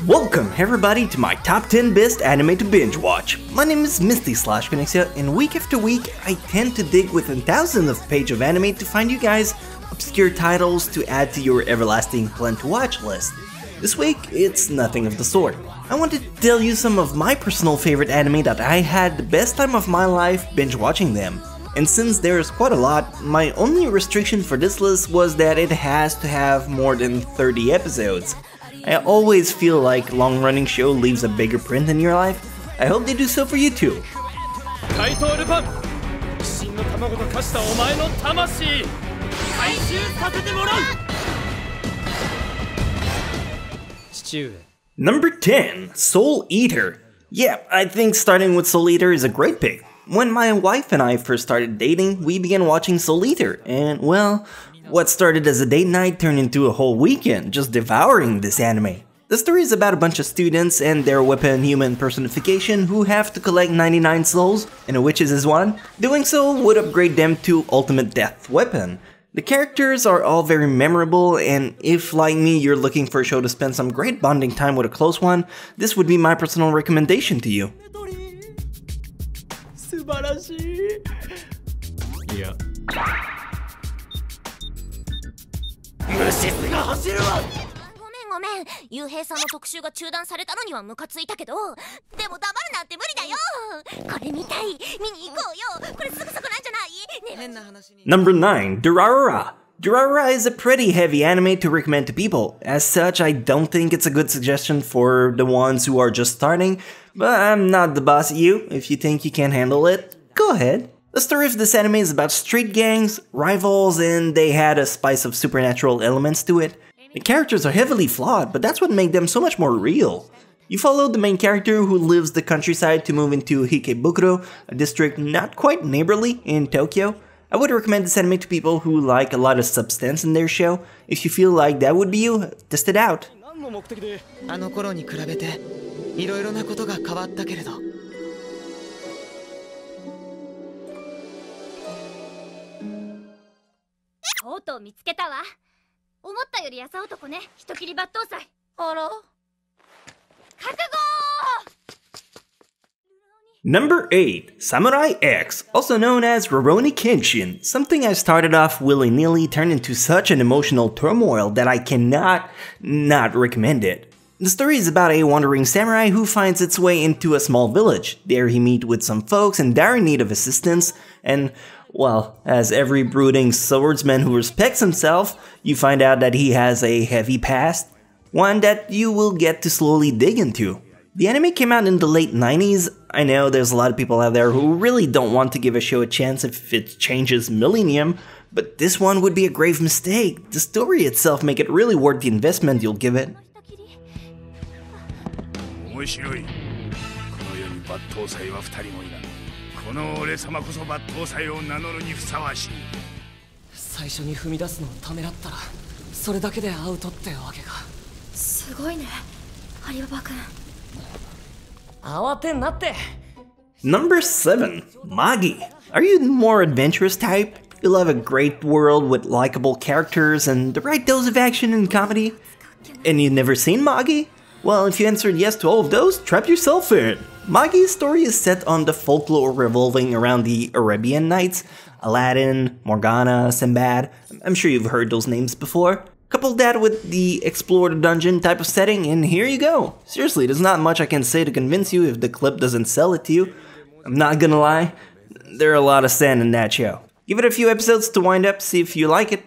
Welcome everybody to my top 10 best anime to binge watch. My name is Misty /Chronexia, and week after week I tend to dig within thousands of pages of anime to find you guys obscure titles to add to your everlasting plan to watch list. This week, it's nothing of the sort. I wanted to tell you some of my personal favorite anime that I had the best time of my life binge watching them. And since there's quite a lot, my only restriction for this list was that it has to have more than 30 episodes. I always feel like long-running show leaves a bigger print in your life. I hope they do so for you too. Number 10, Soul Eater. Yeah, I think starting with Soul Eater is a great pick. When my wife and I first started dating, we began watching Soul Eater, and well, what started as a date night turned into a whole weekend just devouring this anime. The story is about a bunch of students and their weapon human personification who have to collect 99 souls, and a witch's is one. Doing so would upgrade them to ultimate death weapon. The characters are all very memorable, and if, like me, you're looking for a show to spend some great bonding time with a close one, this would be my personal recommendation to you. Number 9, Durarara. Durarara is a pretty heavy anime to recommend to people. As such, I don't think it's a good suggestion for the ones who are just starting, but I'm not the boss of you. If you think you can handle it, go ahead. The story of this anime is about street gangs, rivals, and they had a spice of supernatural elements to it. The characters are heavily flawed, but that's what makes them so much more real. You follow the main character who leaves the countryside to move into Hikebukuro, a district not quite neighborly in Tokyo. I would recommend this anime to people who like a lot of substance in their show. If you feel like that would be you, test it out. Number 8, Samurai X, also known as Rurouni Kenshin. Something I started off willy-nilly turned into such an emotional turmoil that I cannot not recommend it. The story is about a wandering samurai who finds its way into a small village. There he meets with some folks in dire need of assistance, and well, as every brooding swordsman who respects himself, you find out that he has a heavy past, one that you will get to slowly dig into. The anime came out in the late 90s. I know there's a lot of people out there who really don't want to give a show a chance if it changes millennium, but this one would be a grave mistake. The story itself makes it really worth the investment you'll give it. Number 7, MAGI. Are you the more adventurous type? You love a great world with likable characters and the right dose of action and comedy? And you've never seen MAGI? Well, if you answered yes to all of those, trap yourself in. MAGI's story is set on the folklore revolving around the Arabian Nights, Aladdin, Morgana, Sinbad. I'm sure you've heard those names before. Couple that with the explore the dungeon type of setting, and here you go. Seriously, there's not much I can say to convince you if the clip doesn't sell it to you. I'm not gonna lie, there are a lot of sand in that show. Give it a few episodes to wind up, see if you like it.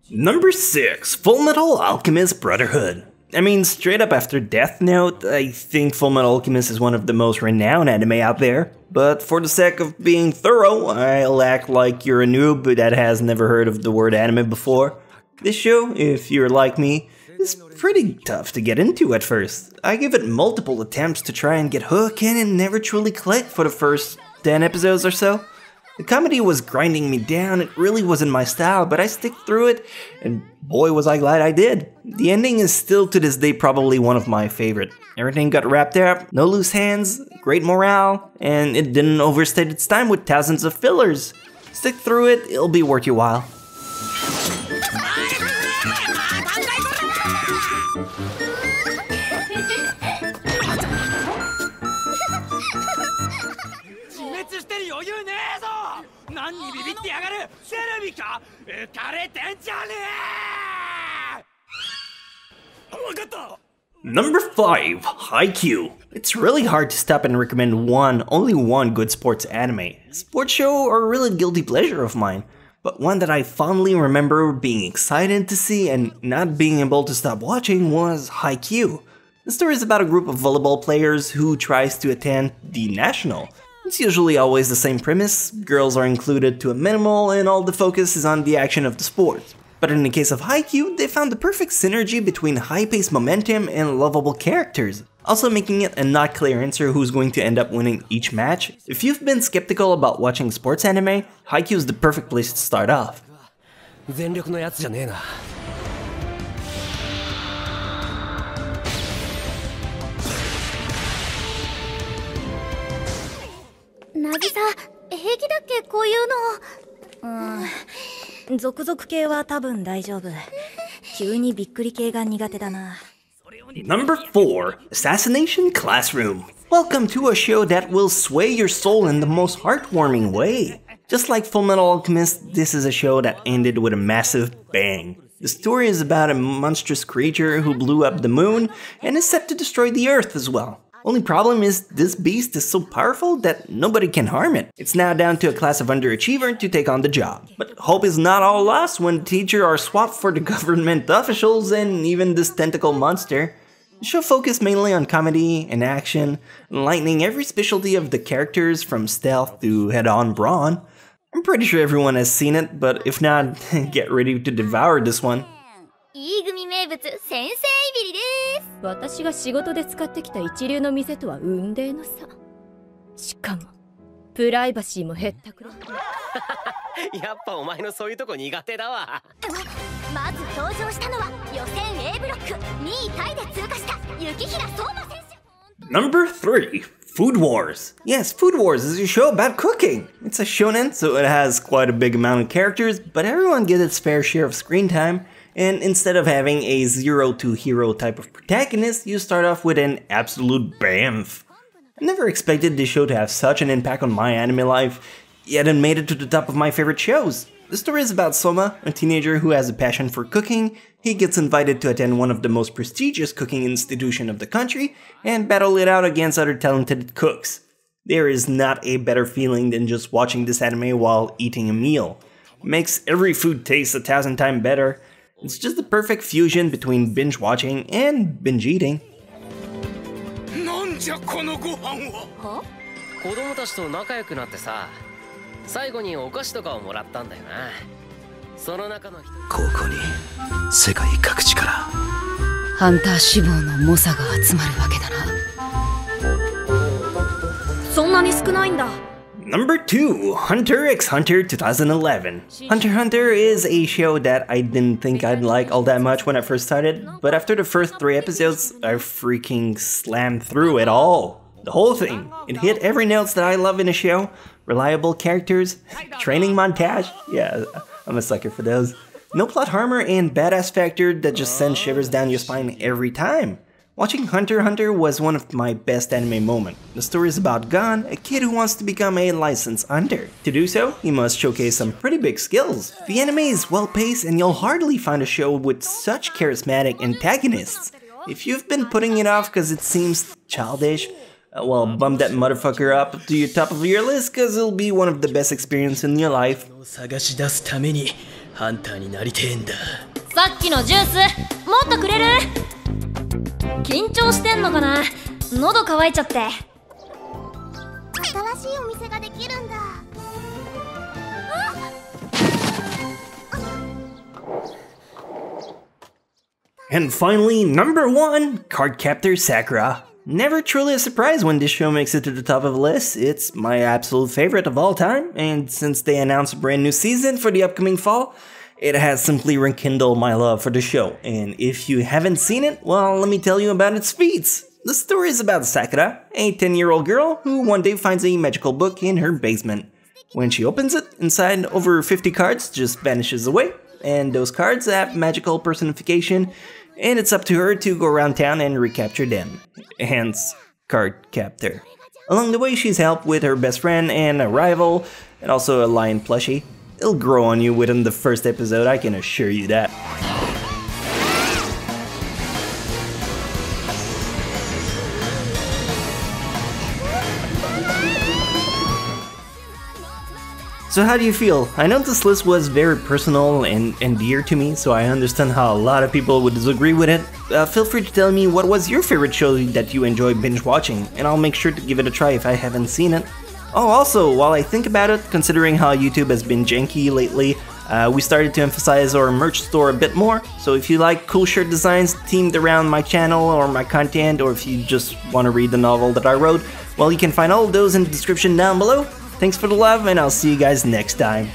Number 6, Fullmetal Alchemist Brotherhood. I mean, straight up after Death Note, I think Fullmetal Alchemist is one of the most renowned anime out there. But for the sake of being thorough, I'll act like you're a noob that has never heard of the word anime before. This show, if you're like me, is pretty tough to get into at first. I gave it multiple attempts to try and get hooked in and never truly clicked for the first 10 episodes or so. The comedy was grinding me down, it really wasn't my style, but I stick through it, and boy was I glad I did. The ending is still to this day probably one of my favorite. Everything got wrapped up, no loose hands, great morale, and it didn't overstay its time with thousands of fillers. Stick through it, it'll be worth your while. Number 5, Haikyuu. It's really hard to stop and recommend only one good sports anime. Sports show are a really guilty pleasure of mine, but one that I fondly remember being excited to see and not being able to stop watching was Haikyuu. The story is about a group of volleyball players who tries to attend the national. It's usually always the same premise, girls are included to a minimal and all the focus is on the action of the sport. But in the case of Haikyuu, they found the perfect synergy between high-paced momentum and lovable characters, also making it a not clear answer who's going to end up winning each match. If you've been skeptical about watching sports anime, Haikyuu is the perfect place to start off. Number 4, Assassination Classroom. Welcome to a show that will sway your soul in the most heartwarming way. Just like Fullmetal Alchemist, this is a show that ended with a massive bang. The story is about a monstrous creature who blew up the moon and is set to destroy the Earth as well. Only problem is this beast is so powerful that nobody can harm it. It's now down to a class of underachiever to take on the job. But hope is not all lost when teachers are swapped for the government officials and even this tentacle monster. The show focused mainly on comedy and action, enlightening every specialty of the characters from stealth to head-on brawn. I'm pretty sure everyone has seen it, but if not, get ready to devour this one. 私が仕事で使ってきた一流の店とは雲泥の差。しかもプライバシーも減ったくらい。やっぱお前のそういうとこ苦手だわ。まず登場したのは予選 A ブロック2位タイで通過した雪平相馬選手。Number 3, Food Wars. Yes, Food Wars is a show about cooking. It's a shonen, so it has quite a big amount of characters, but everyone gets its fair share of screen time. And instead of having a zero to hero type of protagonist, you start off with an absolute bamf. I never expected this show to have such an impact on my anime life, yet it made it to the top of my favorite shows. The story is about Soma, a teenager who has a passion for cooking. He gets invited to attend one of the most prestigious cooking institutions of the country and battle it out against other talented cooks. There is not a better feeling than just watching this anime while eating a meal. It makes every food taste 1,000 times better. It's just the perfect fusion between binge watching and binge eating. Number 2, Hunter x Hunter 2011. Hunter x Hunter is a show that I didn't think I'd like all that much when I first started, but after the first 3 episodes, I freaking slammed through it all. The whole thing. It hit every note that I love in a show. Reliable characters, training montage, yeah, I'm a sucker for those. No plot armor and badass factor that just sends shivers down your spine every time. Watching Hunter x Hunter was one of my best anime moments. The story is about Gon, a kid who wants to become a licensed hunter. To do so, he must showcase some pretty big skills. The anime is well paced and you'll hardly find a show with such charismatic antagonists. If you've been putting it off because it seems childish, well, bump that motherfucker up to your top of your list because it'll be one of the best experiences in your life. さっきのジュースもっとくれる？緊張してんのかな？喉乾いちゃって。新しいお店ができるんだ。And finally, number 1, Cardcaptor Sakura. Never truly a surprise when this show makes it to the top of the list. It's my absolute favorite of all time, and since they announced a brand new season for the upcoming fall, it has simply rekindled my love for the show. And if you haven't seen it, well, let me tell you about its feats. The story is about Sakura, a 10-year-old girl who one day finds a magical book in her basement. When she opens it, inside over 50 cards just vanishes away, and those cards have magical personification, and it's up to her to go around town and recapture them. Hence, Cardcaptor. Along the way, she's helped with her best friend and a rival, and also a lion plushie. It'll grow on you within the first episode, I can assure you that. So how do you feel? I know this list was very personal and dear to me, so I understand how a lot of people would disagree with it. Feel free to tell me what was your favorite show that you enjoy binge watching, and I'll make sure to give it a try if I haven't seen it. Oh, also, while I think about it, considering how YouTube has been janky lately, we started to emphasize our merch store a bit more, so if you like cool shirt designs themed around my channel or my content, or if you just want to read the novel that I wrote, well, you can find all of those in the description down below. Thanks for the love, and I'll see you guys next time.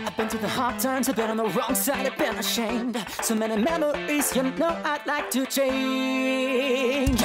I've been through the hard times, I've been on the wrong side, I've been ashamed. So many memories, you know I'd like to change.